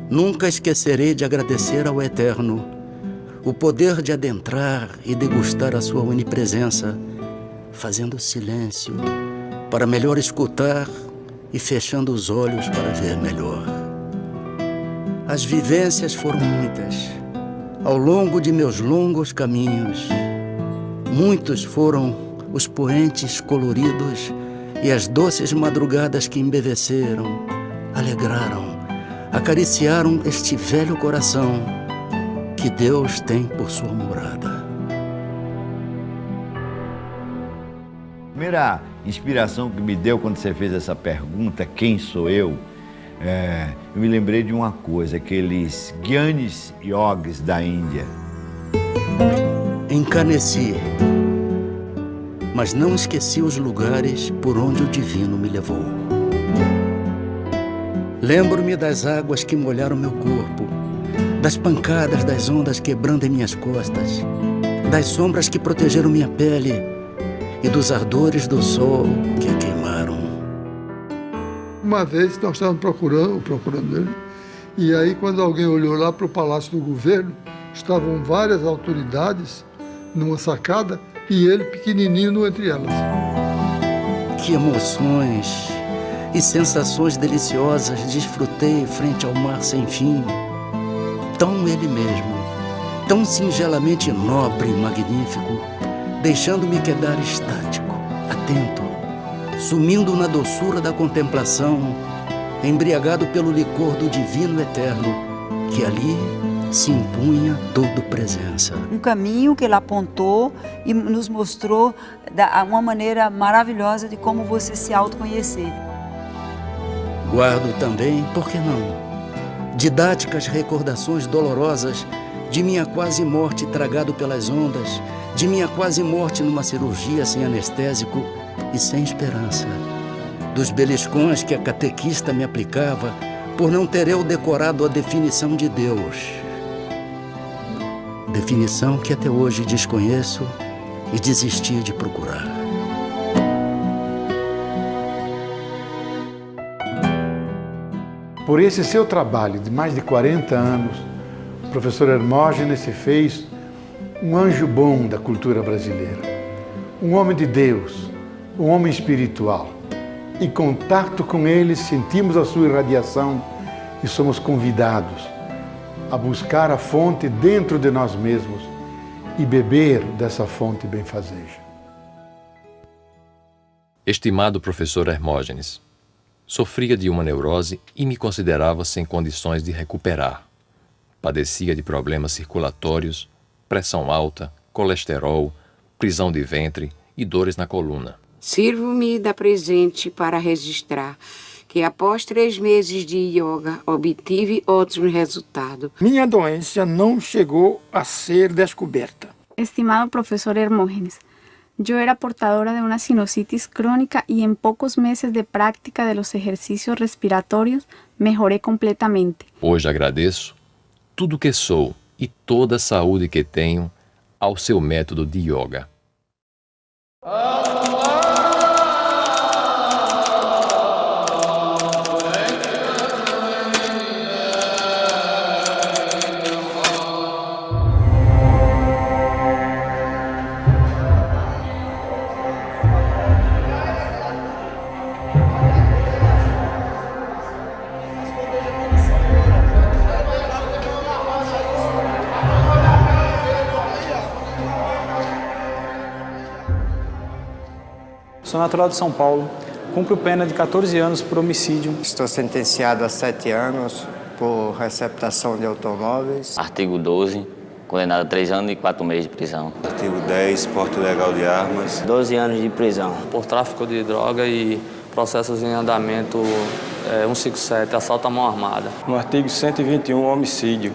Nunca esquecerei de agradecer ao Eterno o poder de adentrar e degustar a sua onipresença, fazendo silêncio para melhor escutar e fechando os olhos para ver melhor. As vivências foram muitas ao longo de meus longos caminhos. Muitos foram os poentes coloridos e as doces madrugadas que embeveceram, alegraram, acariciaram este velho coração que Deus tem por sua morada. A primeira inspiração que me deu quando você fez essa pergunta, quem sou eu me lembrei de uma coisa, aqueles Gyanis Yogis da Índia. Encaneci, mas não esqueci os lugares por onde o divino me levou. Lembro-me das águas que molharam meu corpo, das pancadas das ondas quebrando em minhas costas, das sombras que protegeram minha pele e dos ardores do sol que a queimaram. Uma vez nós estávamos procurando ele, e aí quando alguém olhou lá para o Palácio do Governo, estavam várias autoridades numa sacada e ele pequenininho entre elas. Que emoções e sensações deliciosas desfrutei frente ao mar sem fim. Tão ele mesmo, tão singelamente nobre e magnífico, deixando-me quedar estático, atento, sumindo na doçura da contemplação, embriagado pelo licor do divino eterno, que ali se impunha todo presença. Um caminho que ele apontou e nos mostrou uma maneira maravilhosa de como você se autoconhecer. Guardo também, por que não, didáticas recordações dolorosas de minha quase morte tragado pelas ondas, de minha quase morte numa cirurgia sem anestésico e sem esperança, dos beliscões que a catequista me aplicava por não ter eu decorado a definição de Deus. Definição que até hoje desconheço e desisti de procurar. Por esse seu trabalho de mais de 40 anos, o professor Hermógenes se fez um anjo bom da cultura brasileira, um homem de Deus, um homem espiritual. Em contato com ele, sentimos a sua irradiação e somos convidados a buscar a fonte dentro de nós mesmos e beber dessa fonte benfazeja. Estimado professor Hermógenes, sofria de uma neurose e me considerava sem condições de recuperar. Padecia de problemas circulatórios, pressão alta, colesterol, prisão de ventre e dores na coluna. Sirvo-me da presente para registrar que após 3 meses de yoga obtive ótimo resultado. Minha doença não chegou a ser descoberta. Estimado profesor Hermógenes, yo era portadora de una sinusitis crónica y en pocos meses de práctica de los ejercicios respiratorios mejoré completamente. Hoje agradeço tudo que sou e toda a saúde que tenho ao seu método de yoga. Sou natural de São Paulo, cumpro pena de 14 anos por homicídio. Estou sentenciado a 7 anos por receptação de automóveis. Artigo 12, condenado a 3 anos e 4 meses de prisão. Artigo 10, porte ilegal de armas. 12 anos de prisão. Por tráfico de droga e processos em andamento 157, assalto à mão armada. No artigo 121, homicídio.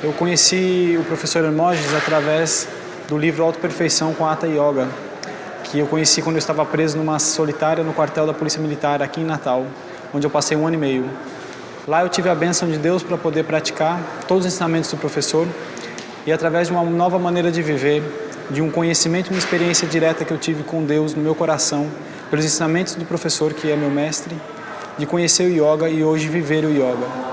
Eu conheci o professor Hermógenes através do livro Autoperfeição com Hatha Yoga, que eu conheci quando eu estava preso numa solitária no quartel da Polícia Militar aqui em Natal, onde eu passei 1 ano e meio. Lá eu tive a bênção de Deus para poder praticar todos os ensinamentos do professor e através de uma nova maneira de viver, de um conhecimento e uma experiência direta que eu tive com Deus no meu coração, pelos ensinamentos do professor, que é meu mestre, de conhecer o yoga e hoje viver o yoga.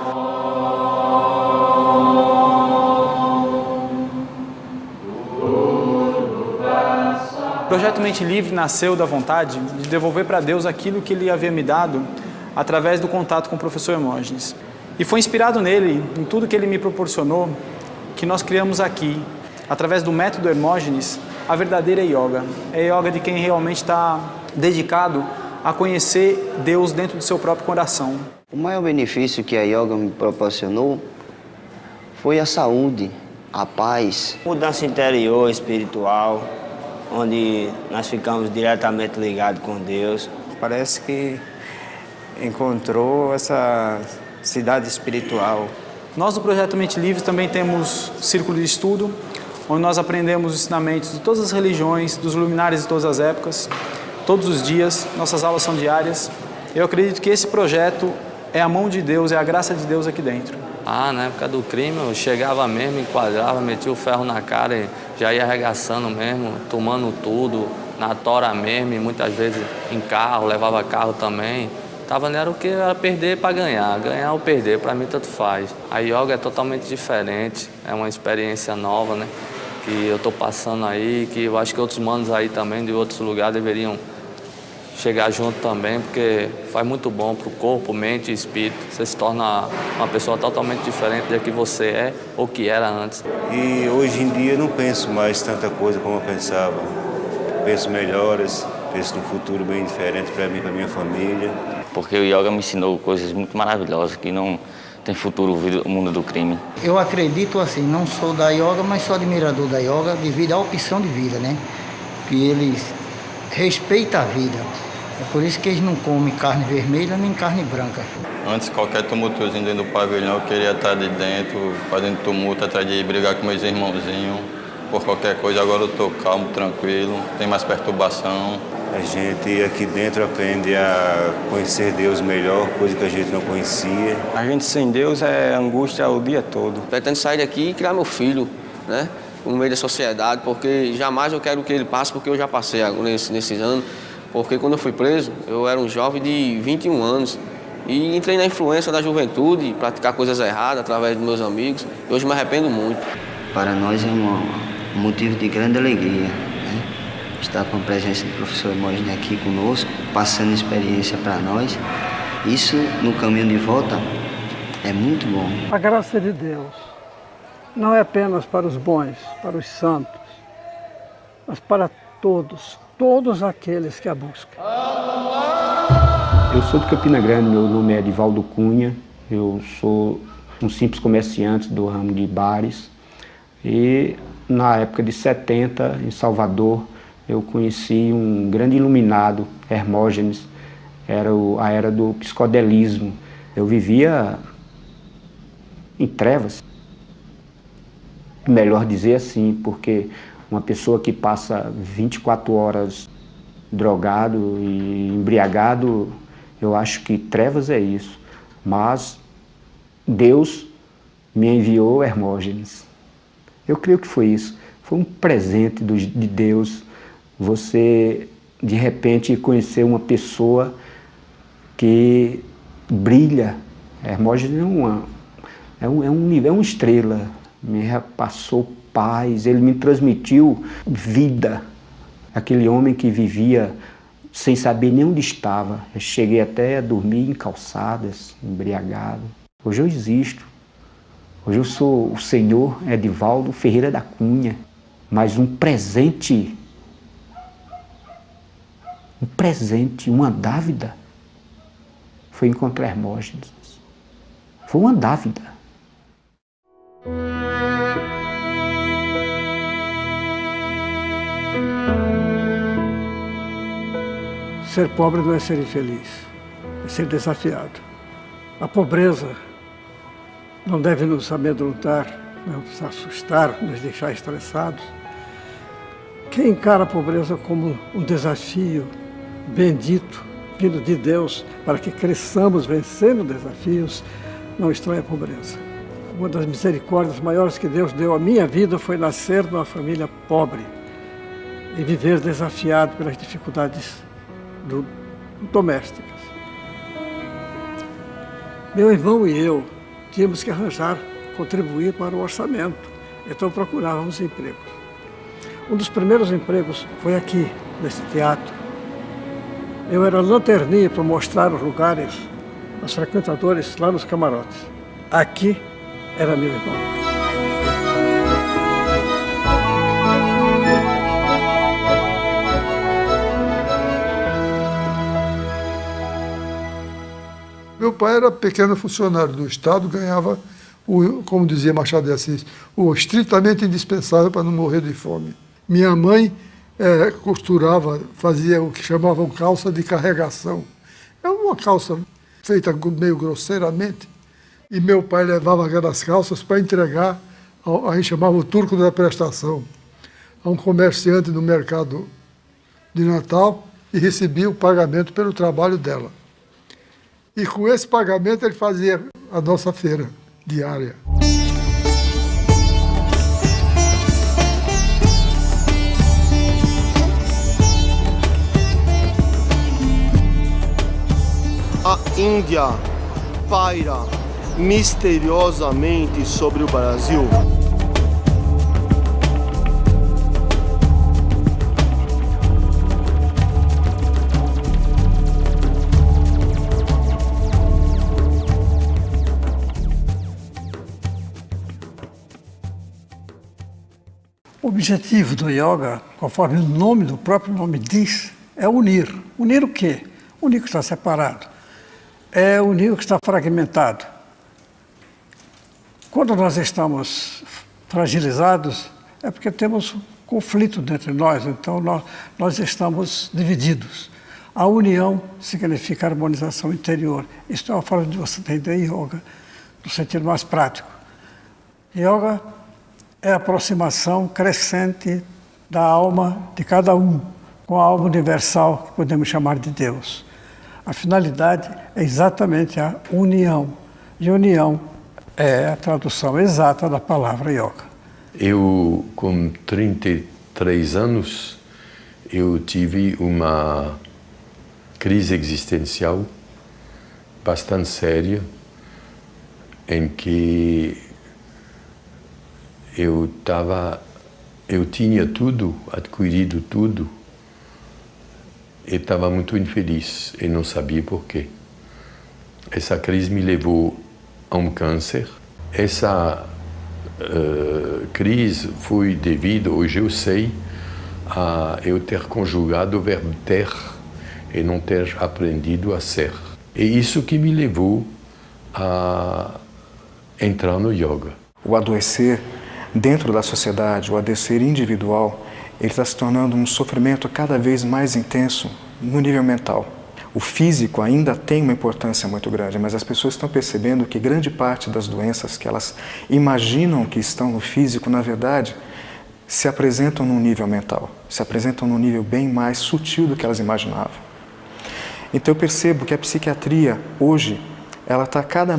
O Projeto Mente Livre nasceu da vontade de devolver para Deus aquilo que Ele havia me dado através do contato com o professor Hermógenes. E foi inspirado nele, em tudo que ele me proporcionou, que nós criamos aqui, através do método Hermógenes, a verdadeira yoga. É a yoga de quem realmente está dedicado a conhecer Deus dentro do seu próprio coração. O maior benefício que a yoga me proporcionou foi a saúde, a paz. Mudança interior, espiritual, onde nós ficamos diretamente ligados com Deus. Parece que encontrou essa cidade espiritual. Nós do Projeto Mente Livre também temos círculo de estudo, onde nós aprendemos os ensinamentos de todas as religiões, dos luminares de todas as épocas, todos os dias, nossas aulas são diárias. Eu acredito que esse projeto é a mão de Deus, é a graça de Deus aqui dentro. Na época do crime eu chegava mesmo, enquadrava, metia o ferro na cara e já ia arregaçando mesmo, tomando tudo, na tora mesmo, e muitas vezes em carro, levava carro também. Era o que era perder para ganhar ou perder, para mim tanto faz. A yoga é totalmente diferente, é uma experiência nova, né? Que eu estou passando aí, que eu acho que outros manos aí também, de outros lugares, deveriam chegar junto também, porque faz muito bom para o corpo, mente e espírito. Você se torna uma pessoa totalmente diferente da que você é ou que era antes. E hoje em dia eu não penso mais tanta coisa como eu pensava. Penso melhores, penso num futuro bem diferente para mim e para minha família. Porque o yoga me ensinou coisas muito maravilhosas que não tem futuro no mundo do crime. Eu acredito assim, não sou da yoga, mas sou admirador da yoga devido à opção de vida, né? Que eles respeitam a vida. É por isso que eles não comem carne vermelha nem carne branca. Antes, qualquer tumultozinho dentro do pavilhão, eu queria estar de dentro, fazendo tumulto, atrás de brigar com meus irmãozinhos. Por qualquer coisa, agora eu estou calmo, tranquilo, tem mais perturbação. A gente aqui dentro aprende a conhecer Deus melhor, coisa que a gente não conhecia. A gente sem Deus é angústia o dia todo. Pretendo sair daqui e criar meu filho, né? No meio da sociedade, porque jamais eu quero que ele passe, porque eu já passei nesses anos. Porque quando eu fui preso, eu era um jovem de 21 anos e entrei na influência da juventude, praticar coisas erradas através dos meus amigos. E hoje me arrependo muito. Para nós é um motivo de grande alegria, né? Estar com a presença do professor Hermógenes aqui conosco, passando experiência para nós. Isso, no caminho de volta, é muito bom. A graça de Deus não é apenas para os bons, para os santos, mas para todos aqueles que a buscam. Eu sou de Campina Grande, meu nome é Edivaldo Cunha, eu sou um simples comerciante do ramo de bares e na época de 70, em Salvador, eu conheci um grande iluminado, Hermógenes, era a era do psicodelismo. Eu vivia em trevas, melhor dizer assim, porque uma pessoa que passa 24 horas drogado e embriagado, eu acho que trevas é isso. Mas Deus me enviou Hermógenes. Eu creio que foi isso. Foi um presente de Deus. Você, de repente, conhecer uma pessoa que brilha. Hermógenes é uma estrela. Me repassou paz, ele me transmitiu vida. Aquele homem que vivia sem saber nem onde estava. Eu cheguei até a dormir em calçadas, embriagado. Hoje eu existo. Hoje eu sou o senhor Edivaldo Ferreira da Cunha. Mas um presente, uma dávida, foi encontrar Hermógenes. Foi uma dávida. Ser pobre não é ser infeliz, é ser desafiado. A pobreza não deve nos amedrontar, nos assustar, nos deixar estressados. Quem encara a pobreza como um desafio bendito, vindo de Deus, para que cresçamos vencendo desafios, não estranha a pobreza. Uma das misericórdias maiores que Deus deu à minha vida foi nascer numa família pobre e viver desafiado pelas dificuldades domésticas. Meu irmão e eu tínhamos que contribuir para o orçamento, então procurávamos empregos. Um dos primeiros empregos foi aqui, nesse teatro. Eu era lanterninha para mostrar os lugares aos frequentadores lá nos camarotes. Aqui era meu irmão. Meu pai era pequeno funcionário do Estado, ganhava, como dizia Machado de Assis, o estritamente indispensável para não morrer de fome. Minha mãe costurava, fazia o que chamavam calça de carregação. É uma calça feita meio grosseiramente, e meu pai levava aquelas calças para entregar, a gente chamava o turco da prestação, a um comerciante no mercado de Natal, e recebia o pagamento pelo trabalho dela. E com esse pagamento ele fazia a nossa feira diária. A Índia paira misteriosamente sobre o Brasil. O objetivo do yoga, conforme o nome do próprio nome diz, é unir. Unir o quê? Unir o que está separado. É unir o que está fragmentado. Quando nós estamos fragilizados, é porque temos conflito dentro de nós, então nós estamos divididos. A união significa harmonização interior. Isso é uma forma de você entender yoga, no sentido mais prático. Yoga é a aproximação crescente da alma de cada um com a alma universal, que podemos chamar de Deus. A finalidade é exatamente a união. E união é a tradução exata da palavra yoga. Eu, com 33 anos, eu tive uma crise existencial bastante séria, em que eu tinha tudo, adquirido tudo, e estava muito infeliz e não sabia por quê. Essa crise me levou a um câncer. Essa crise foi devido, hoje eu sei, a eu ter conjugado o verbo ter e não ter aprendido a ser. É isso que me levou a entrar no yoga. O adoecer dentro da sociedade, o adoecer individual, ele está se tornando um sofrimento cada vez mais intenso no nível mental. O físico ainda tem uma importância muito grande, mas as pessoas estão percebendo que grande parte das doenças que elas imaginam que estão no físico, na verdade, se apresentam num nível mental, se apresentam num nível bem mais sutil do que elas imaginavam. Então eu percebo que a psiquiatria, hoje, ela está cada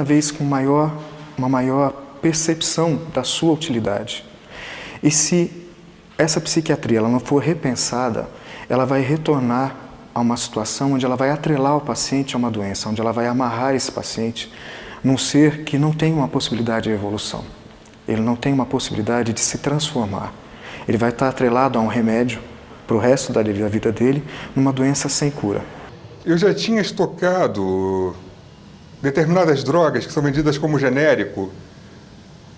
vez com uma maior percepção da sua utilidade. E se essa psiquiatria ela não for repensada, ela vai retornar a uma situação onde ela vai atrelar o paciente a uma doença, onde ela vai amarrar esse paciente num ser que não tem uma possibilidade de evolução. Ele não tem uma possibilidade de se transformar. Ele vai estar atrelado a um remédio para o resto da vida dele, numa doença sem cura. Eu já tinha estocado determinadas drogas que são vendidas como genérico,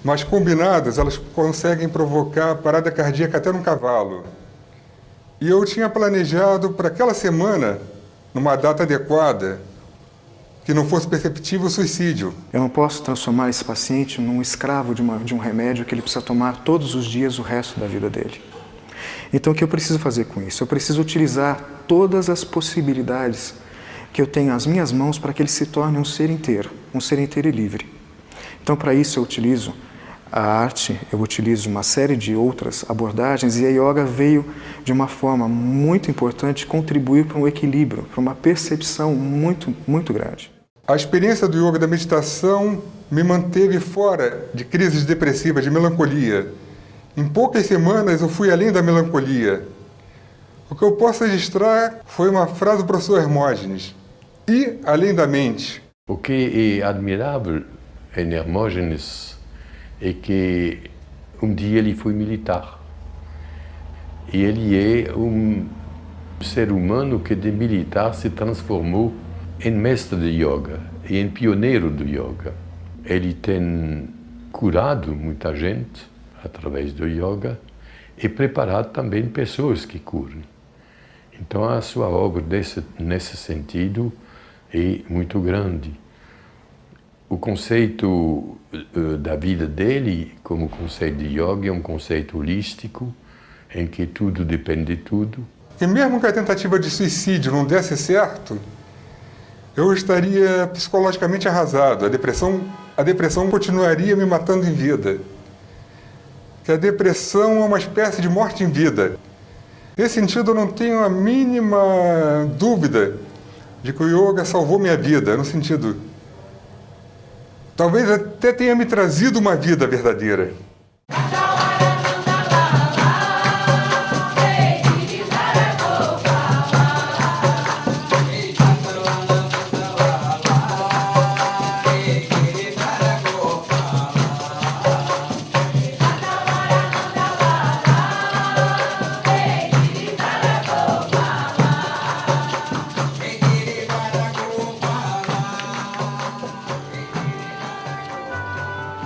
mas combinadas elas conseguem provocar parada cardíaca até num cavalo. E eu tinha planejado para aquela semana, numa data adequada, que não fosse perceptível o suicídio. Eu não posso transformar esse paciente num escravo de um remédio que ele precisa tomar todos os dias o resto da vida dele. Então o que eu preciso fazer com isso? Eu preciso utilizar todas as possibilidades que eu tenho às minhas mãos para que ele se torne um ser inteiro e livre. Então para isso eu utilizo a arte, eu utilizo uma série de outras abordagens e a yoga veio de uma forma muito importante contribuir para um equilíbrio, para uma percepção muito grande. A experiência do yoga, da meditação, me manteve fora de crises depressivas, de melancolia. Em poucas semanas eu fui além da melancolia. O que eu posso registrar foi uma frase do professor Hermógenes: ir além da mente. O que é admirável em Hermógenes é que um dia ele foi militar. E ele é um ser humano que de militar se transformou em mestre de yoga e em pioneiro do yoga. Ele tem curado muita gente através do yoga e preparado também pessoas que curam. Então a sua obra nesse sentido é muito grande. O conceito da vida dele, como conceito de yoga, é um conceito holístico, em que tudo depende de tudo. E mesmo que a tentativa de suicídio não desse certo, eu estaria psicologicamente arrasado. A depressão continuaria me matando em vida. Que a depressão é uma espécie de morte em vida. Nesse sentido, eu não tenho a mínima dúvida de que o yoga salvou minha vida, no sentido, talvez até tenha me trazido uma vida verdadeira.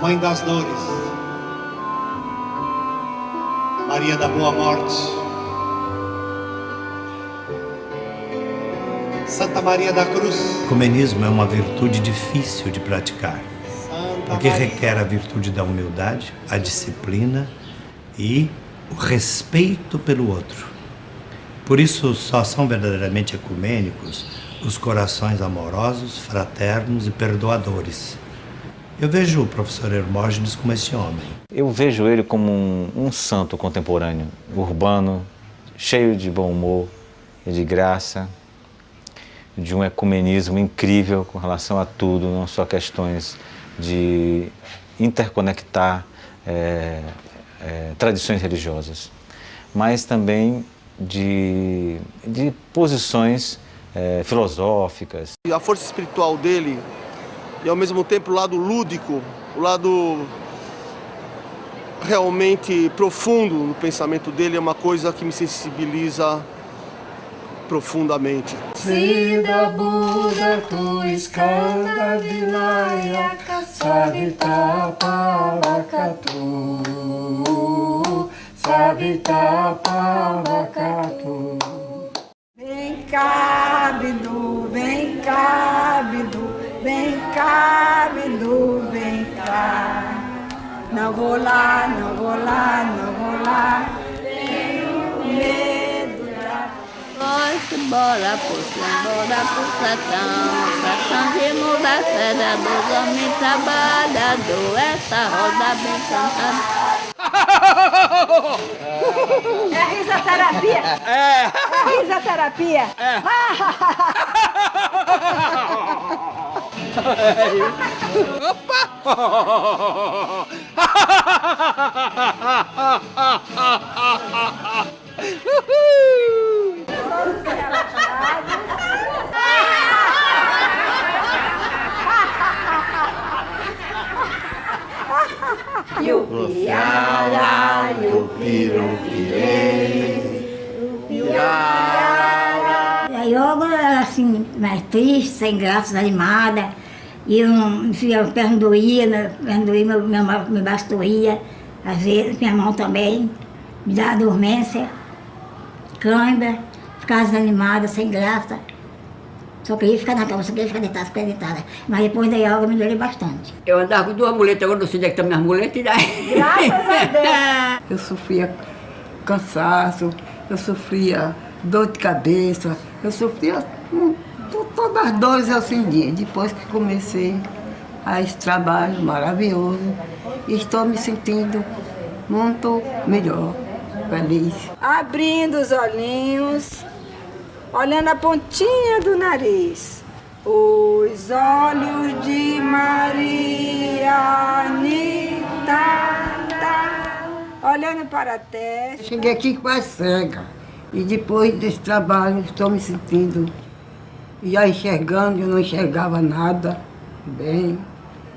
Mãe das Dores, Maria da Boa Morte, Santa Maria da Cruz. O ecumenismo é uma virtude difícil de praticar, porque requer a virtude da humildade, a disciplina e o respeito pelo outro. Por isso, só são verdadeiramente ecumênicos os corações amorosos, fraternos e perdoadores. Eu vejo o professor Hermógenes como esse homem. Eu vejo ele como um santo contemporâneo, urbano, cheio de bom humor e de graça, de um ecumenismo incrível com relação a tudo, não só questões de interconectar tradições religiosas, mas também de posições filosóficas. E a força espiritual dele, e ao mesmo tempo o lado lúdico, o lado realmente profundo no pensamento dele, é uma coisa que me sensibiliza profundamente. Siddha Buddha tu skanda vinaya savita pavakatu savita pavakatu. Vem cá, Bidu, vem cá, Bidu, vem cá, Bidu, vem cá. Não vou lá, não vou lá, não vou lá, tenho medo da... Pode bora pro Satã de mudar seda dos homens trabalhador, essa roda bem cantada. É a risoterapia? É a risoterapia? A yoga era assim, mais triste, sem graça, desanimada. E eu perna doía, meu braço doía. Às vezes, minha mão também. Me dava dormência, cãibra, ficava desanimada, sem graça. Só queria ficar na cama, só queria ficar deitada. Mas depois da yoga eu melhorei bastante. Eu andava com 2 muletas, agora não sei onde é que estão minhas muletas. E daí... Graças a Deus! Eu sofria cansaço, eu sofria dor de cabeça, eu sofria todas as dores assim. Depois que comecei a esse trabalho maravilhoso, e estou me sentindo muito melhor, feliz. Abrindo os olhinhos, olhando a pontinha do nariz. Os olhos de Maria Anitta, olhando para a testa. Cheguei aqui quase cega e depois desse trabalho estou me sentindo já enxergando, eu não enxergava nada bem,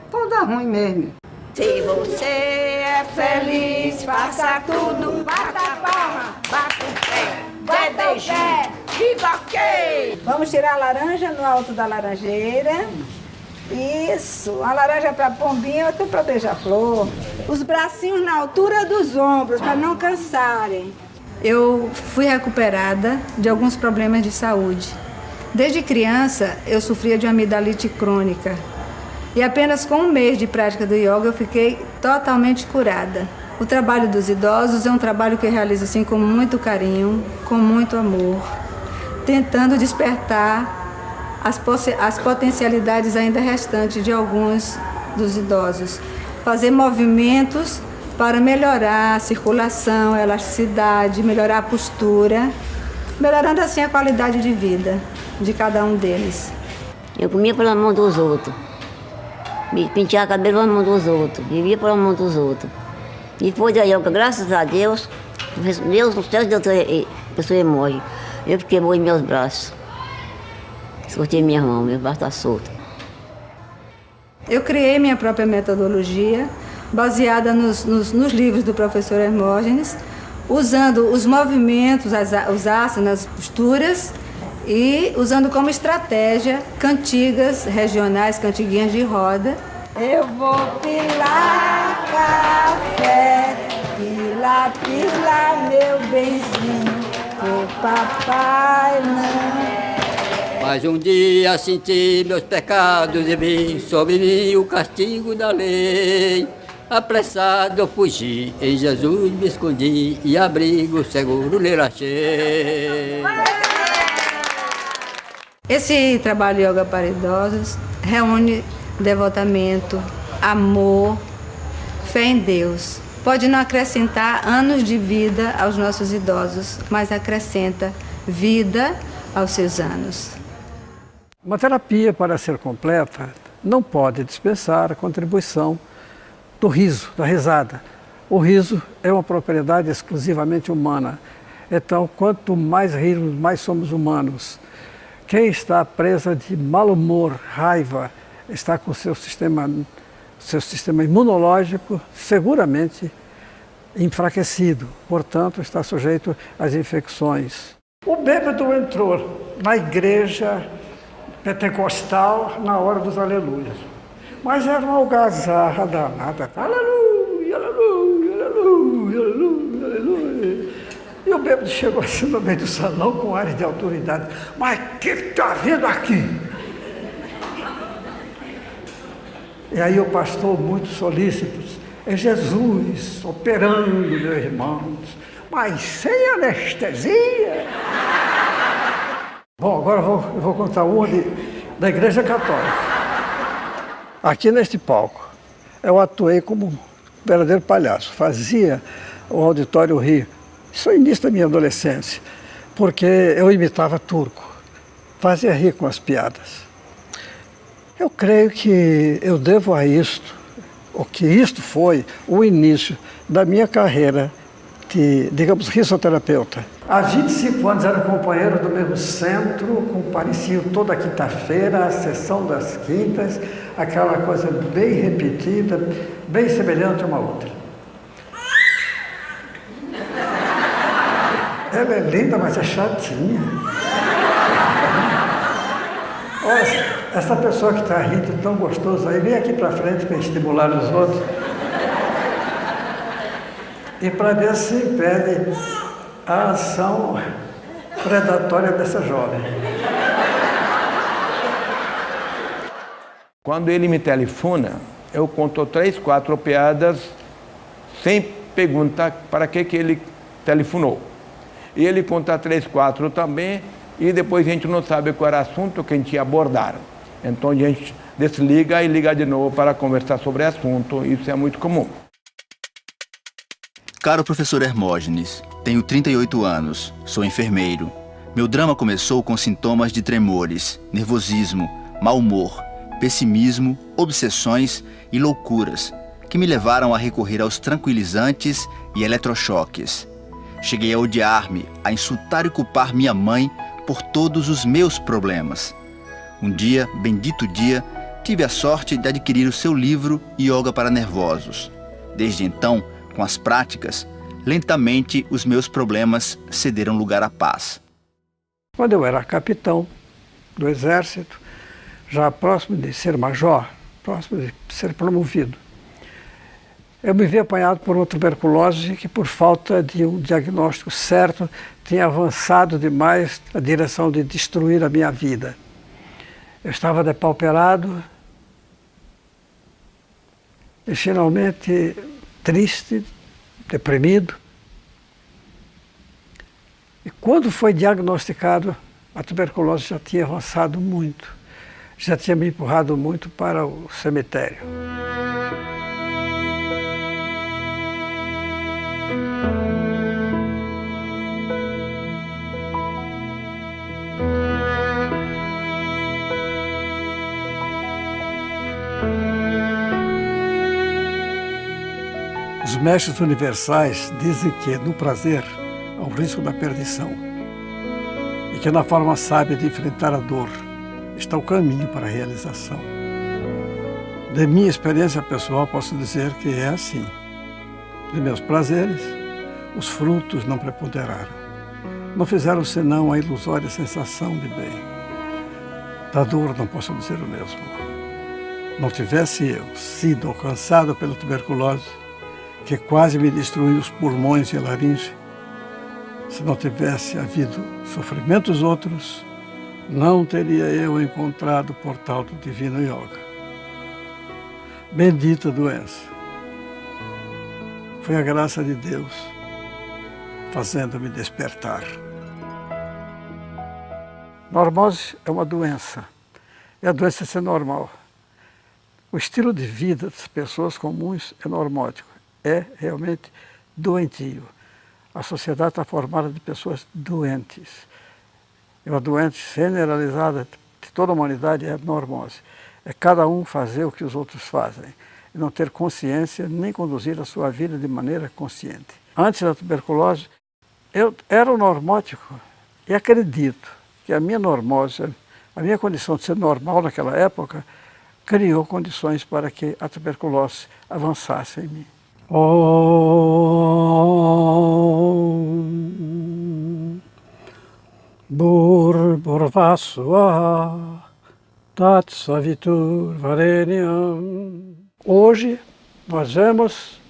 toda ruim mesmo. Se você é feliz, faça tudo, bata a palma, bata o pé, dê beijinho, viva ok! Vamos tirar a laranja no alto da laranjeira. Isso, a laranja para pombinha, outra para beija-flor. Os bracinhos na altura dos ombros, para não cansarem. Eu fui recuperada de alguns problemas de saúde. Desde criança, eu sofria de amidalite crônica. E apenas com 1 mês de prática do yoga, eu fiquei totalmente curada. O trabalho dos idosos é um trabalho que eu realizo assim com muito carinho, com muito amor, tentando despertar as potencialidades ainda restantes de alguns dos idosos. Fazer movimentos para melhorar a circulação, a elasticidade, melhorar a postura, melhorando assim a qualidade de vida de cada um deles. Eu comia pela mão dos outros. Me penteava cabelo pela mão dos outros, vivia pela mão dos outros. Depois da yoga, graças a Deus, Deus nos céus, eu sou emoji. Eu fiquei bom em meus braços. Soltei minha mão, meu braço está solto. Eu criei minha própria metodologia, baseada nos livros do professor Hermógenes, usando os movimentos, os asanas, as posturas, e usando como estratégia cantigas regionais, cantiguinhas de roda. Eu vou pilar café, pila, meu benzinho, o papai não. Mas um dia senti meus pecados e vim sobre mim o castigo da lei. Apressado eu fugi, em Jesus me escondi e abrigo seguro nele achei. Esse trabalho Yoga para Idosos reúne devotamento, amor, fé em Deus. Pode não acrescentar anos de vida aos nossos idosos, mas acrescenta vida aos seus anos. Uma terapia, para ser completa, não pode dispensar a contribuição do riso, da risada. O riso é uma propriedade exclusivamente humana. Então, quanto mais rirmos, mais somos humanos. Quem está presa de mau humor, raiva, está com seu sistema imunológico seguramente enfraquecido, portanto está sujeito às infecções. O bêbado entrou na igreja pentecostal na hora dos aleluias, mas era uma algazarra danada, aleluia, aleluia, aleluia, aleluia, aleluia. E o bêbado chegou assim no meio do salão com ares de autoridade. Mas o que está vendo aqui? E aí o pastor, muito solícito, é Jesus operando, meus irmãos, mas sem anestesia. Bom, agora eu vou contar uma da Igreja Católica. Aqui neste palco, eu atuei como um verdadeiro palhaço, fazia o auditório rir. Isso é o início da minha adolescência, porque eu imitava turco, fazia rir com as piadas. Eu creio que eu devo a isto, ou que isto foi o início da minha carreira de, digamos, risoterapeuta. Há 25 anos era companheiro do mesmo centro, compareciam toda quinta-feira, a sessão das quintas, aquela coisa bem repetida, bem semelhante uma outra. Ela é linda, mas é chatinha. Olha, essa pessoa que está rindo tão gostoso aí, vem aqui para frente para estimular os outros. E para ver se impede a ação predatória dessa jovem. Quando ele me telefona, eu conto 3, 4 piadas sem perguntar para que ele telefonou. E ele conta 3, 4 também, e depois a gente não sabe qual era o assunto que a gente ia abordar. Então a gente desliga e liga de novo para conversar sobre o assunto, isso é muito comum. Caro professor Hermógenes, tenho 38 anos, sou enfermeiro. Meu drama começou com sintomas de tremores, nervosismo, mau humor, pessimismo, obsessões e loucuras, que me levaram a recorrer aos tranquilizantes e eletrochoques. Cheguei a odiar-me, a insultar e culpar minha mãe por todos os meus problemas. Um dia, bendito dia, tive a sorte de adquirir o seu livro Yoga para Nervosos. Desde então, com as práticas, lentamente os meus problemas cederam lugar à paz. Quando eu era capitão do Exército, já próximo de ser major, próximo de ser promovido, eu me vi apanhado por uma tuberculose que, por falta de um diagnóstico certo, tinha avançado demais na direção de destruir a minha vida. Eu estava depauperado e, finalmente, triste, deprimido. E quando foi diagnosticado, a tuberculose já tinha avançado muito, já tinha me empurrado muito para o cemitério. Os mestres universais dizem que no prazer há o risco da perdição e que na forma sábia de enfrentar a dor está o caminho para a realização. De minha experiência pessoal posso dizer que é assim. De meus prazeres, os frutos não preponderaram. Não fizeram senão a ilusória sensação de bem. Da dor não posso dizer o mesmo. Não tivesse eu sido alcançado pela tuberculose, que quase me destruiu os pulmões e a laringe, se não tivesse havido sofrimentos outros, não teria eu encontrado o portal do Divino Yoga. Bendita doença. Foi a graça de Deus fazendo-me despertar. Normose é uma doença. É a doença de ser normal. O estilo de vida das pessoas comuns é normótico. É realmente doentio. A sociedade está formada de pessoas doentes. É uma doença generalizada de toda a humanidade, é a normose. É cada um fazer o que os outros fazem. E não ter consciência, nem conduzir a sua vida de maneira consciente. Antes da tuberculose, eu era um normótico e acredito que a minha normose, a minha condição de ser normal naquela época, criou condições para que a tuberculose avançasse em mim. Om Bhurvasva Tat Savitur Varenyam. Hoje nós vemos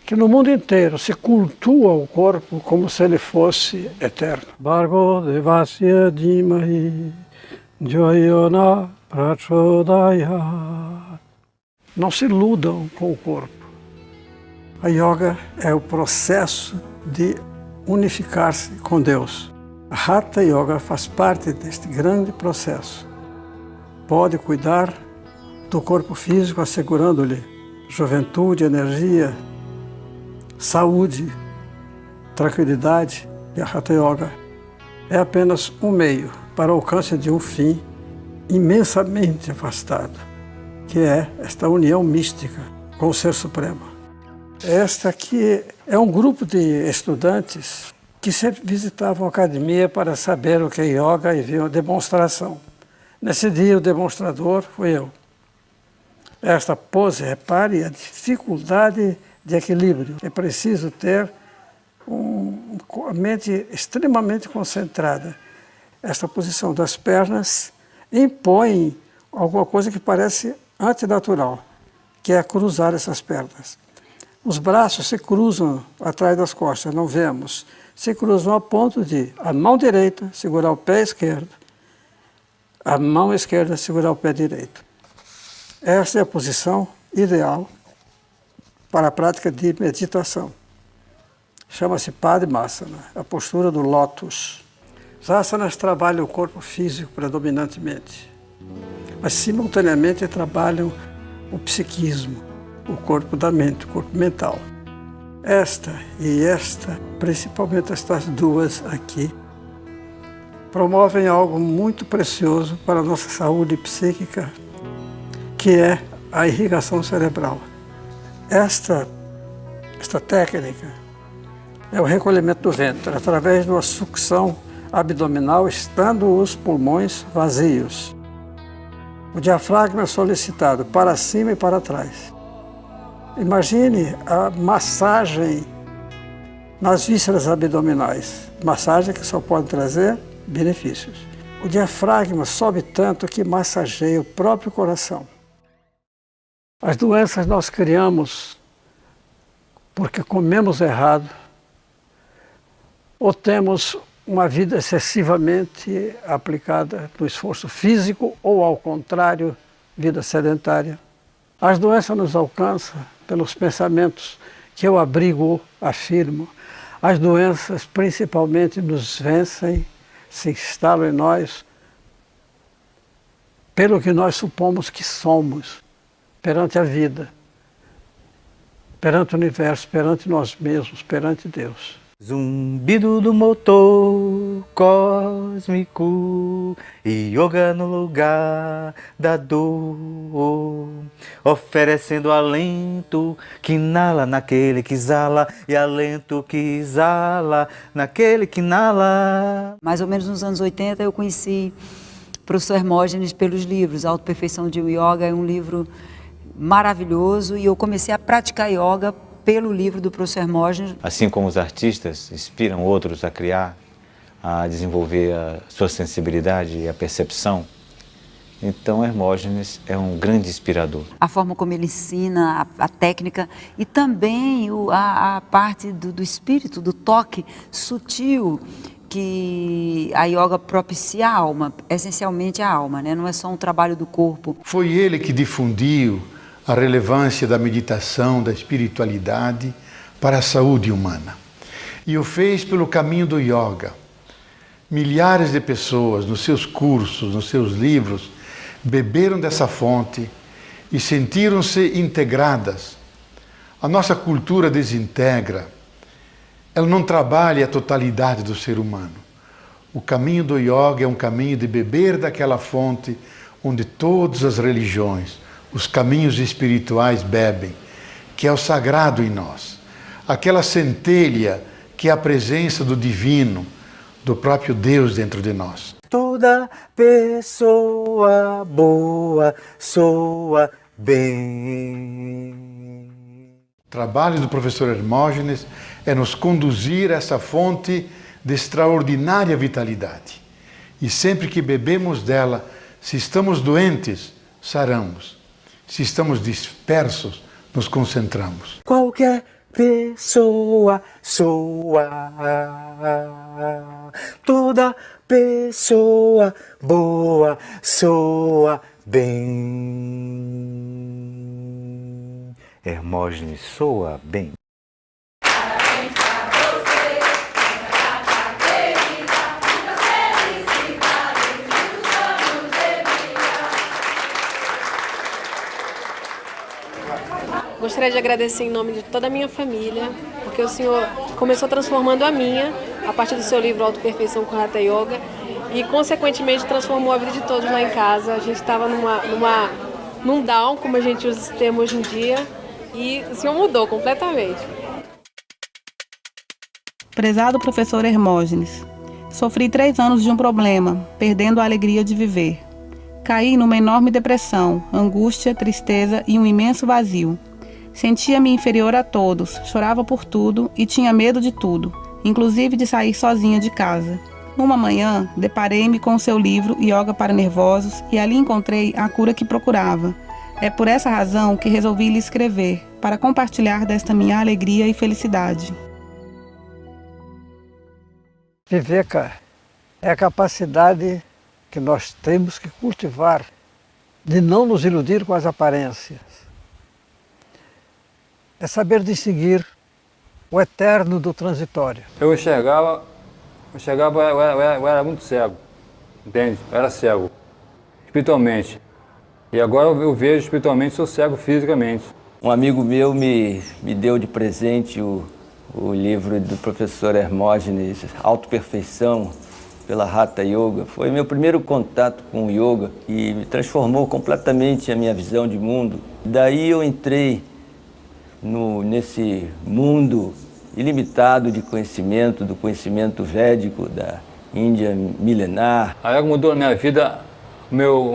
que no mundo inteiro se cultua o corpo como se ele fosse eterno. Bhargo Devasya Dhimahi Jayona Prachodaya. Não se iludam com o corpo. A yoga é o processo de unificar-se com Deus. A Hatha Yoga faz parte deste grande processo. Pode cuidar do corpo físico, assegurando-lhe juventude, energia, saúde, tranquilidade. E a Hatha Yoga é apenas um meio para o alcance de um fim imensamente afastado, que é esta união mística com o Ser Supremo. Esta aqui é um grupo de estudantes que sempre visitavam a academia para saber o que é yoga e ver a demonstração. Nesse dia, o demonstrador fui eu. Esta pose, repare a dificuldade de equilíbrio. É preciso ter a mente extremamente concentrada. Esta posição das pernas impõe alguma coisa que parece antinatural, que é cruzar essas pernas. Os braços se cruzam atrás das costas, não vemos. Se cruzam a ponto de a mão direita segurar o pé esquerdo, a mão esquerda segurar o pé direito. Esta é a posição ideal para a prática de meditação. Chama-se Padmasana, a postura do lótus. Os asanas trabalham o corpo físico predominantemente, mas simultaneamente trabalham o psiquismo, o corpo da mente, o corpo mental. Esta e esta, principalmente estas duas aqui, promovem algo muito precioso para a nossa saúde psíquica, que é a irrigação cerebral. Esta técnica é o recolhimento do ventre, através de uma sucção abdominal, estando os pulmões vazios. O diafragma é solicitado para cima e para trás. Imagine a massagem nas vísceras abdominais, massagem que só pode trazer benefícios. O diafragma sobe tanto que massageia o próprio coração. As doenças nós criamos porque comemos errado ou temos uma vida excessivamente aplicada no esforço físico ou, ao contrário, vida sedentária. As doenças nos alcançam pelos pensamentos que eu abrigo, afirmo. As doenças principalmente nos vencem, se instalam em nós, pelo que nós supomos que somos perante a vida, perante o universo, perante nós mesmos, perante Deus. Zumbido do motor cósmico, yoga no lugar da dor, oferecendo alento que inala naquele que exala e alento que exala naquele que inala. Mais ou menos nos anos 80 eu conheci o professor Hermógenes pelos livros. A Autoperfeição de Yoga é um livro maravilhoso e eu comecei a praticar yoga pelo livro do professor Hermógenes. Assim como os artistas inspiram outros a criar, a desenvolver a sua sensibilidade e a percepção, então Hermógenes é um grande inspirador. A forma como ele ensina, a técnica e também a parte do espírito, do toque sutil que a yoga propicia à alma, essencialmente à alma, né? Não é só um trabalho do corpo. Foi ele que difundiu a relevância da meditação, da espiritualidade para a saúde humana. E o fez pelo caminho do yoga. Milhares de pessoas, nos seus cursos, nos seus livros, beberam dessa fonte e sentiram-se integradas. A nossa cultura desintegra. Ela não trabalha a totalidade do ser humano. O caminho do yoga é um caminho de beber daquela fonte onde todas as religiões, os caminhos espirituais bebem, que é o sagrado em nós. Aquela centelha que é a presença do divino, do próprio Deus dentro de nós. Toda pessoa boa soa bem. O trabalho do professor Hermógenes é nos conduzir a essa fonte de extraordinária vitalidade. E sempre que bebemos dela, se estamos doentes, saramos. Se estamos dispersos, nos concentramos. Qualquer pessoa soa, toda pessoa boa soa bem. Hermógenes soa bem. Gostaria de agradecer em nome de toda a minha família, porque o senhor começou transformando a minha, a partir do seu livro Autoperfeição com Hatha Yoga, e consequentemente transformou a vida de todos lá em casa. A gente estava num down, como a gente usa esse termo hoje em dia, e o senhor mudou completamente. Prezado professor Hermógenes, sofri 3 anos de um problema, perdendo a alegria de viver. Caí numa enorme depressão, angústia, tristeza e um imenso vazio. Sentia-me inferior a todos, chorava por tudo e tinha medo de tudo, inclusive de sair sozinha de casa. Uma manhã, deparei-me com o seu livro Yoga para Nervosos e ali encontrei a cura que procurava. É por essa razão que resolvi lhe escrever, para compartilhar desta minha alegria e felicidade. Viveka é a capacidade que nós temos que cultivar de não nos iludir com as aparências. É saber distinguir o eterno do transitório. Eu enxergava, eu era muito cego, entende? Eu era cego, espiritualmente. E agora eu vejo espiritualmente, sou cego fisicamente. Um amigo meu me deu de presente o livro do professor Hermógenes, Autoperfeição, pela Hatha Yoga. Foi meu primeiro contato com o yoga e me transformou completamente a minha visão de mundo. Daí eu entrei nesse mundo ilimitado de conhecimento, do conhecimento védico da Índia milenar. A yoga mudou na minha vida, o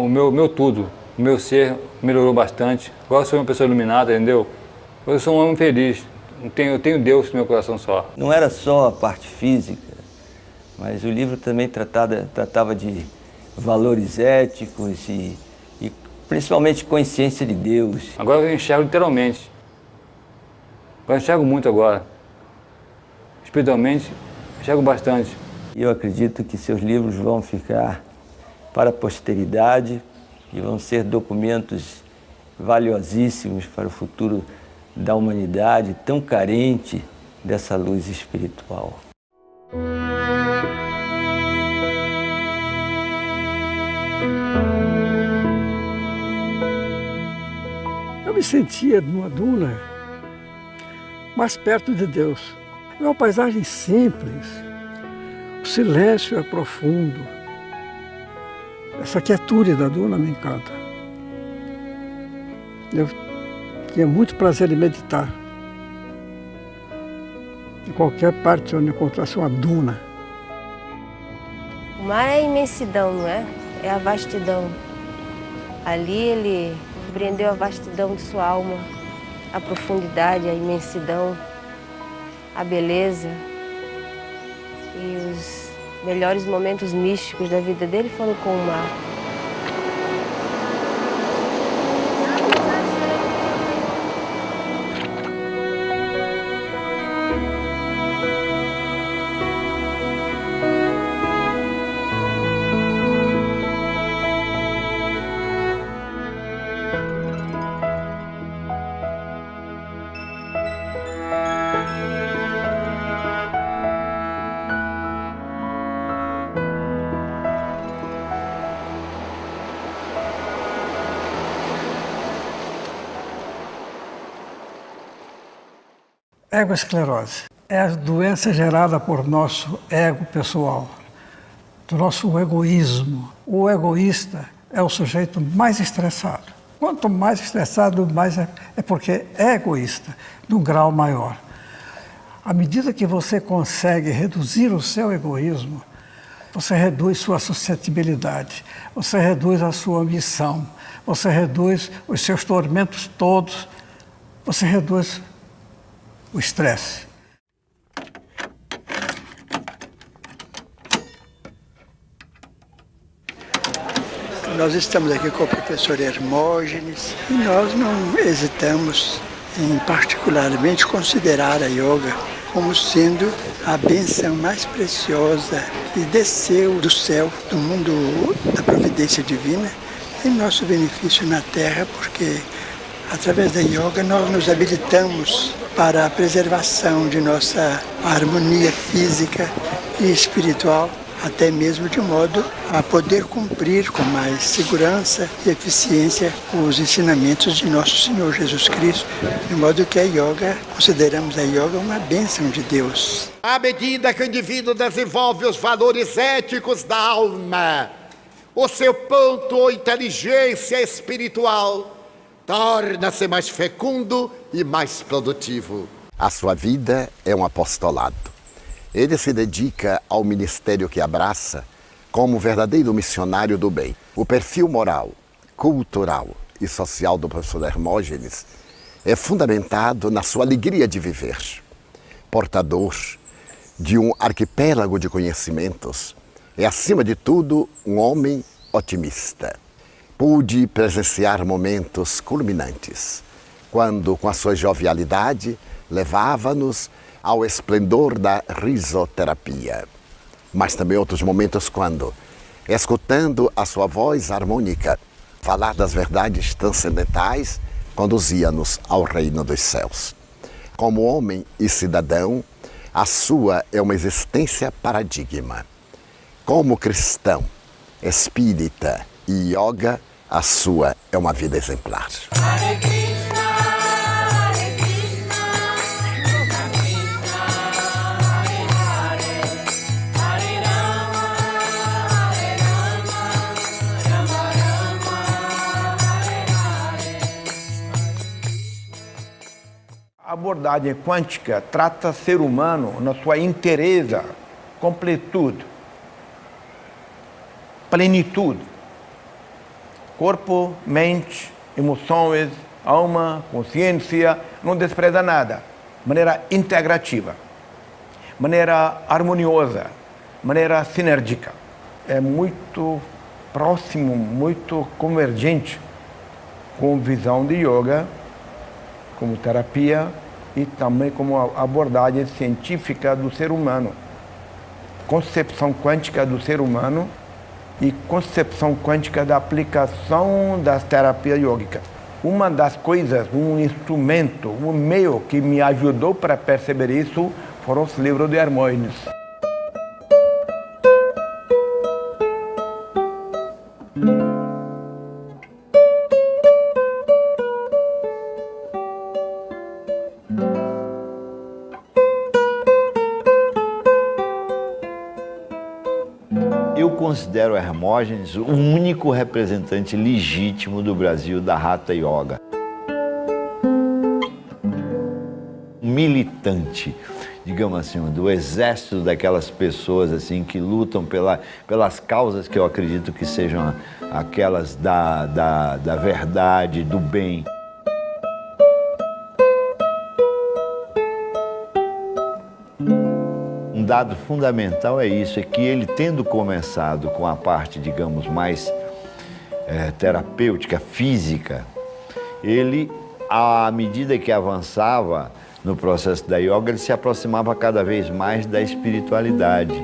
meu tudo. O meu ser melhorou bastante. Agora eu sou uma pessoa iluminada, entendeu? Eu sou um homem feliz. Eu tenho Deus no meu coração só. Não era só a parte física, mas o livro também tratava de valores éticos e principalmente consciência de Deus. Agora eu enxergo literalmente. Agora eu enxergo muito agora. Espiritualmente, enxergo bastante. E eu acredito que seus livros vão ficar para a posteridade e vão ser documentos valiosíssimos para o futuro da humanidade tão carente dessa luz espiritual. Eu me sentia numa duna mais perto de Deus. É uma paisagem simples, o silêncio é profundo. Essa quietude da duna me encanta. Eu tinha muito prazer em meditar. Em qualquer parte onde encontrasse uma duna. O mar é a imensidão, não é? É a vastidão. Ali ele compreendeu a vastidão de sua alma, a profundidade, a imensidão, a beleza. E os melhores momentos místicos da vida dele foram com o mar. Egoesclerose é a doença gerada por nosso ego pessoal, do nosso egoísmo. O egoísta é o sujeito mais estressado. Quanto mais estressado, mais é porque é egoísta, num grau maior. À medida que você consegue reduzir o seu egoísmo, você reduz sua suscetibilidade, você reduz a sua ambição, você reduz os seus tormentos todos, você reduz o estresse. Nós estamos aqui com o professor Hermógenes e nós não hesitamos em particularmente considerar a yoga como sendo a bênção mais preciosa que desceu do céu, do mundo da providência divina, em nosso benefício na Terra, porque através da yoga nós nos habilitamos para a preservação de nossa harmonia física e espiritual, até mesmo de modo a poder cumprir com mais segurança e eficiência os ensinamentos de nosso Senhor Jesus Cristo, de modo que a yoga, consideramos a yoga uma bênção de Deus. À medida que o indivíduo desenvolve os valores éticos da alma, o seu ponto ou inteligência espiritual torna-se mais fecundo e mais produtivo. A sua vida é um apostolado. Ele se dedica ao ministério que abraça como verdadeiro missionário do bem. O perfil moral, cultural e social do professor Hermógenes é fundamentado na sua alegria de viver. Portador de um arquipélago de conhecimentos, é acima de tudo um homem otimista. Pude presenciar momentos culminantes, quando, com a sua jovialidade, levava-nos ao esplendor da risoterapia. Mas também outros momentos quando, escutando a sua voz harmônica, falar das verdades transcendentais, conduzia-nos ao reino dos céus. Como homem e cidadão, a sua é uma existência paradigma. Como cristão, espírita e yoga, a sua é uma vida exemplar. Hare Krishna, abordagem quântica trata o ser humano na sua inteireza, completude, plenitude. Corpo, mente, emoções, alma, consciência, não despreza nada. Maneira integrativa, maneira harmoniosa, maneira sinérgica. É muito próximo, muito convergente com visão de yoga, como terapia e também como abordagem científica do ser humano. Concepção quântica do ser humano e concepção quântica da aplicação das terapias yógicas. Uma das coisas, um instrumento, um meio que me ajudou para perceber isso foram os livros de Hermógenes. Eu considero Hermógenes o único representante legítimo do Brasil da Hatha Yoga. Um militante, digamos assim, do exército daquelas pessoas assim que lutam pelas causas que eu acredito que sejam aquelas da verdade, do bem. Um dado fundamental é isso, é que ele, tendo começado com a parte, digamos, mais terapêutica, física, ele, à medida que avançava no processo da yoga, ele se aproximava cada vez mais da espiritualidade.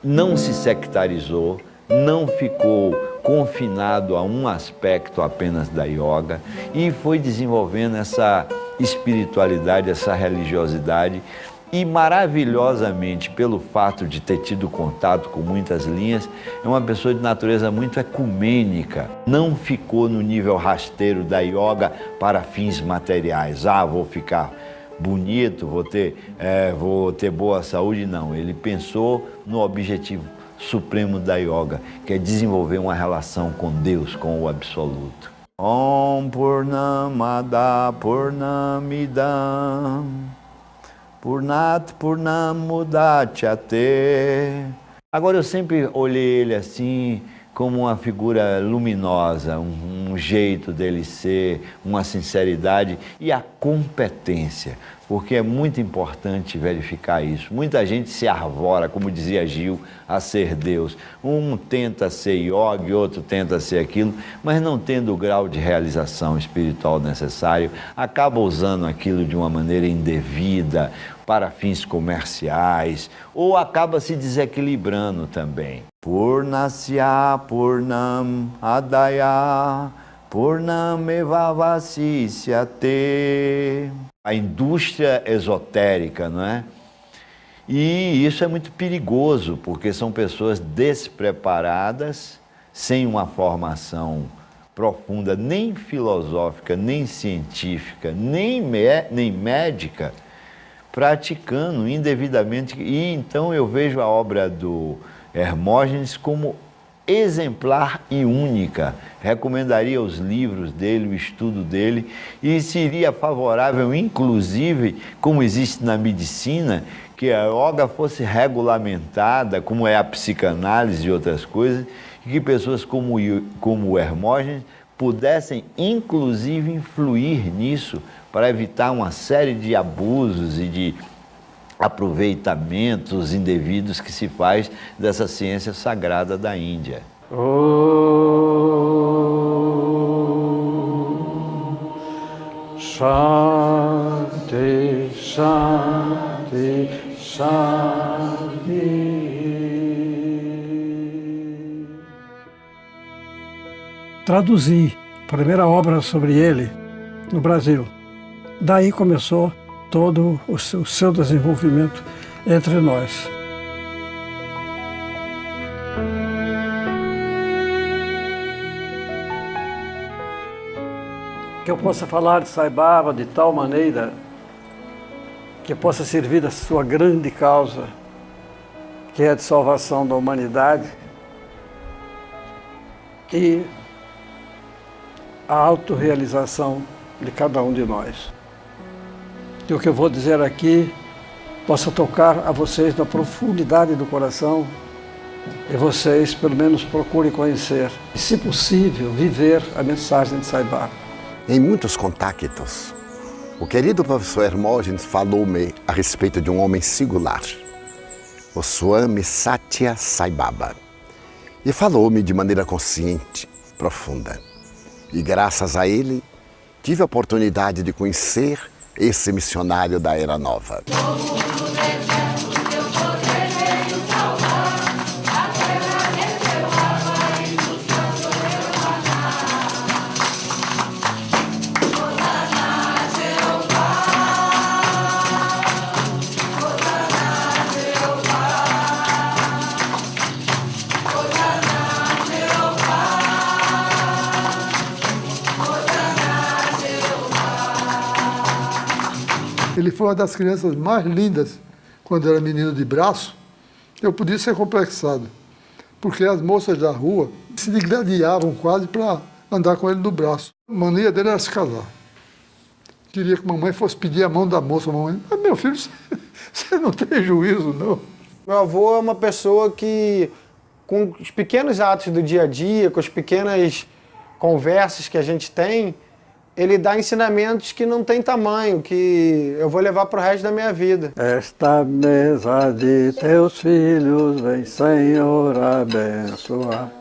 Não se sectarizou, não ficou confinado a um aspecto apenas da yoga e foi desenvolvendo essa espiritualidade, essa religiosidade e maravilhosamente, pelo fato de ter tido contato com muitas linhas, é uma pessoa de natureza muito ecumênica. Não ficou no nível rasteiro da yoga para fins materiais. Vou ficar bonito, vou ter boa saúde. Não, ele pensou no objetivo supremo da yoga, que é desenvolver uma relação com Deus, com o absoluto. Om Purnamada Purnamidam Purnat Purnamudachyate. Agora eu sempre olhei ele assim como uma figura luminosa, um jeito dele ser, uma sinceridade e a competência, porque é muito importante verificar isso. Muita gente se arvora, como dizia Gil, a ser Deus. Um tenta ser yogi, outro tenta ser aquilo, mas não tendo o grau de realização espiritual necessário, acaba usando aquilo de uma maneira indevida, para fins comerciais, ou acaba se desequilibrando também. Purnasya Purnam Adaya Purnameva Vasisyate. A indústria esotérica, não é? E isso é muito perigoso, porque são pessoas despreparadas, sem uma formação profunda, nem filosófica, nem científica, nem médica, praticando indevidamente. E então eu vejo a obra do Hermógenes como exemplar e única. Recomendaria os livros dele, o estudo dele, e seria favorável, inclusive, como existe na medicina, que a yoga fosse regulamentada, como é a psicanálise e outras coisas, e que pessoas como o Hermógenes pudessem, inclusive, influir nisso para evitar uma série de abusos e de aproveitamentos indevidos que se faz dessa ciência sagrada da Índia. Shanti, Shanti, Shanti. Traduzi a primeira obra sobre ele no Brasil. Daí começou todo o seu desenvolvimento entre nós. Que eu possa falar de Sai Baba de tal maneira que possa servir a sua grande causa, que é de salvação da humanidade, e a autorrealização de cada um de nós. E o que eu vou dizer aqui possa tocar a vocês na profundidade do coração, e vocês, pelo menos, procurem conhecer e, se possível, viver a mensagem de Sai Baba. Em muitos contactos, o querido professor Hermógenes falou-me a respeito de um homem singular, o Swami Satya Sai Baba, e falou-me de maneira consciente, profunda. E graças a ele, tive a oportunidade de conhecer esse missionário da Era Nova. Ele foi uma das crianças mais lindas quando era menino de braço. Eu podia ser complexado, porque as moças da rua se gladiavam quase para andar com ele no braço. A mania dele era se casar. Queria que a mamãe fosse pedir a mão da moça. Mamãe, mas meu filho, você não tem juízo, não. Meu avô é uma pessoa que, com os pequenos atos do dia a dia, com as pequenas conversas que a gente tem, ele dá ensinamentos que não tem tamanho, que eu vou levar para o resto da minha vida. Esta mesa de teus filhos vem, Senhor, abençoar.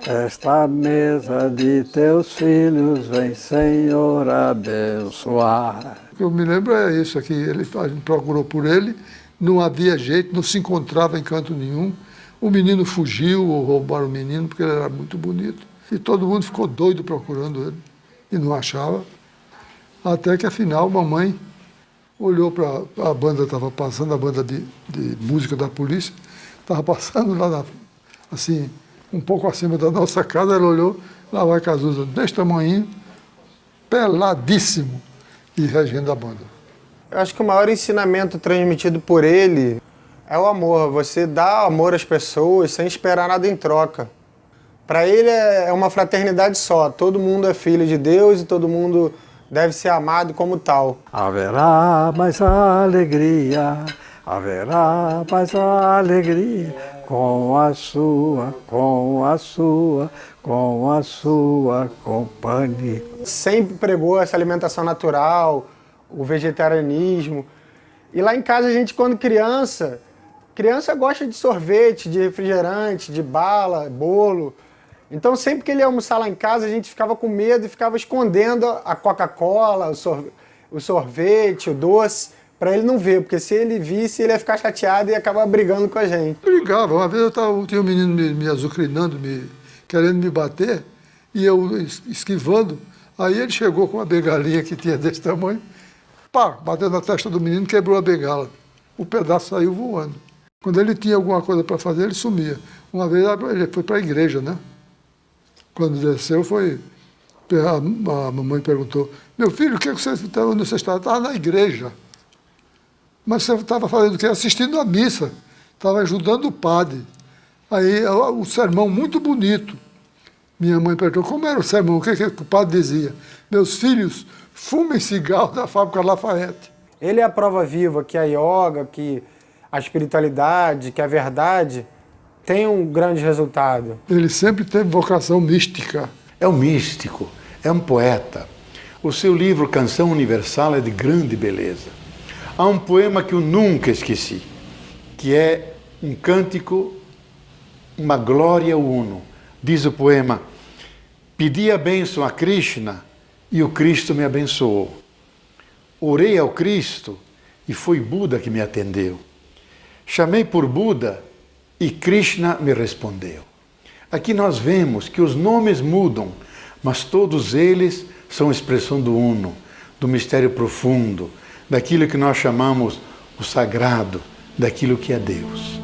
Esta mesa de teus filhos vem, Senhor, abençoar. O que eu me lembro é isso aqui, a gente procurou por ele, não havia jeito, não se encontrava em canto nenhum. O menino fugiu, ou roubaram o menino, porque ele era muito bonito. E todo mundo ficou doido procurando ele. E não achava, até que afinal a mamãe olhou para a banda, estava passando, a banda de música da polícia, estava passando lá, assim, um pouco acima da nossa casa, ela olhou, lá vai Cazuza, desse tamanho, peladíssimo, e regendo a banda. Eu acho que o maior ensinamento transmitido por ele é o amor, você dá amor às pessoas sem esperar nada em troca. Para ele é uma fraternidade só, todo mundo é filho de Deus e todo mundo deve ser amado como tal. Haverá mais alegria, haverá mais alegria, com a sua companhia. Sempre pregou essa alimentação natural, o vegetarianismo. E lá em casa a gente, quando criança gosta de sorvete, de refrigerante, de bala, bolo. Então, sempre que ele ia almoçar lá em casa, a gente ficava com medo e ficava escondendo a Coca-Cola, o sorvete, o doce, para ele não ver, porque se ele visse, ele ia ficar chateado e ia acabar brigando com a gente. Brigava. Uma vez tinha um menino me azucrinando, querendo me bater, e eu esquivando. Aí ele chegou com uma bengalinha que tinha desse tamanho, pá, bateu na testa do menino, quebrou a bengala. O pedaço saiu voando. Quando ele tinha alguma coisa para fazer, ele sumia. Uma vez ele foi para a igreja, né? Quando desceu, a mamãe perguntou, meu filho, o que você está? Onde você está? Estava na igreja. Mas você estava fazendo o quê? Assistindo a missa. Estava ajudando o padre. Aí o sermão muito bonito. Minha mãe perguntou, como era o sermão? O que o padre dizia? Meus filhos, fumem cigarro da fábrica Lafayette. Ele é a prova viva que a yoga, que a espiritualidade, que a verdade tem um grande resultado. Ele sempre teve vocação mística. É um místico, é um poeta. O seu livro Canção Universal é de grande beleza. Há um poema que eu nunca esqueci, que é um cântico, uma glória ao uno. Diz o poema, pedi a bênção a Krishna e o Cristo me abençoou. Orei ao Cristo e foi Buda que me atendeu. Chamei por Buda e Krishna me respondeu. Aqui nós vemos que os nomes mudam, mas todos eles são expressão do uno, do mistério profundo, daquilo que nós chamamos o sagrado, daquilo que é Deus.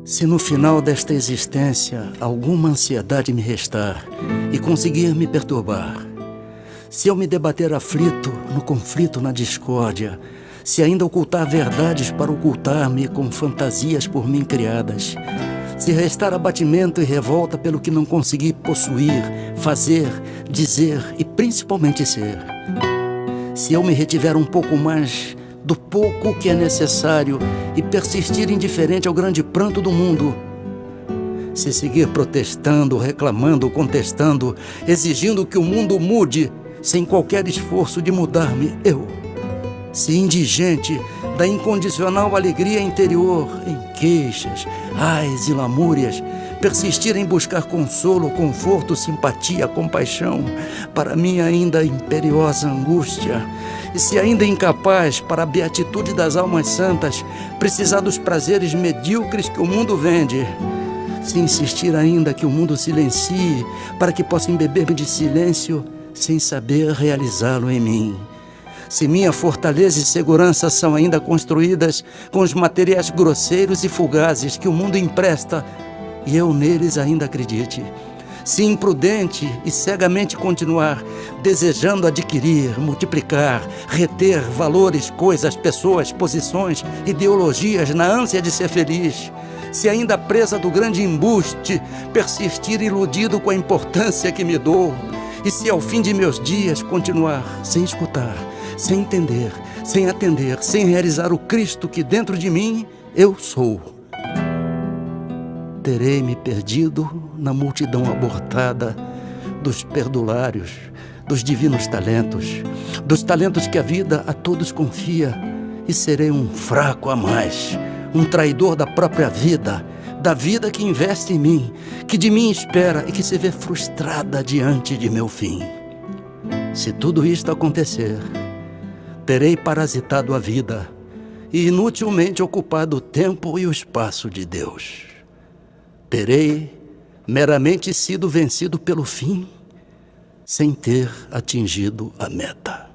Se no final desta existência alguma ansiedade me restar e conseguir me perturbar, se eu me debater aflito no conflito, na discórdia, se ainda ocultar verdades para ocultar-me com fantasias por mim criadas, se restar abatimento e revolta pelo que não consegui possuir, fazer, dizer e principalmente ser, se eu me retiver um pouco mais do pouco que é necessário e persistir indiferente ao grande pranto do mundo, se seguir protestando, reclamando, contestando, exigindo que o mundo mude sem qualquer esforço de mudar-me, se indigente da incondicional alegria interior em queixas, ais e lamúrias, persistir em buscar consolo, conforto, simpatia, compaixão para minha ainda imperiosa angústia, e se ainda incapaz para a beatitude das almas santas, precisar dos prazeres medíocres que o mundo vende, se insistir ainda que o mundo silencie para que possa embeber-me de silêncio sem saber realizá-lo em mim, se minha fortaleza e segurança são ainda construídas com os materiais grosseiros e fugazes que o mundo empresta e eu neles ainda acredite, se imprudente e cegamente continuar desejando adquirir, multiplicar, reter valores, coisas, pessoas, posições, ideologias na ânsia de ser feliz, se ainda presa do grande embuste persistir iludido com a importância que me dou, e se ao fim de meus dias continuar sem escutar, sem entender, sem atender, sem realizar o Cristo que dentro de mim eu sou, terei me perdido na multidão abortada dos perdulários, dos divinos talentos, dos talentos que a vida a todos confia, e serei um fraco a mais, um traidor da própria vida, da vida que investe em mim, que de mim espera e que se vê frustrada diante de meu fim. Se tudo isto acontecer, terei parasitado a vida e inutilmente ocupado o tempo e o espaço de Deus. Terei meramente sido vencido pelo fim, sem ter atingido a meta.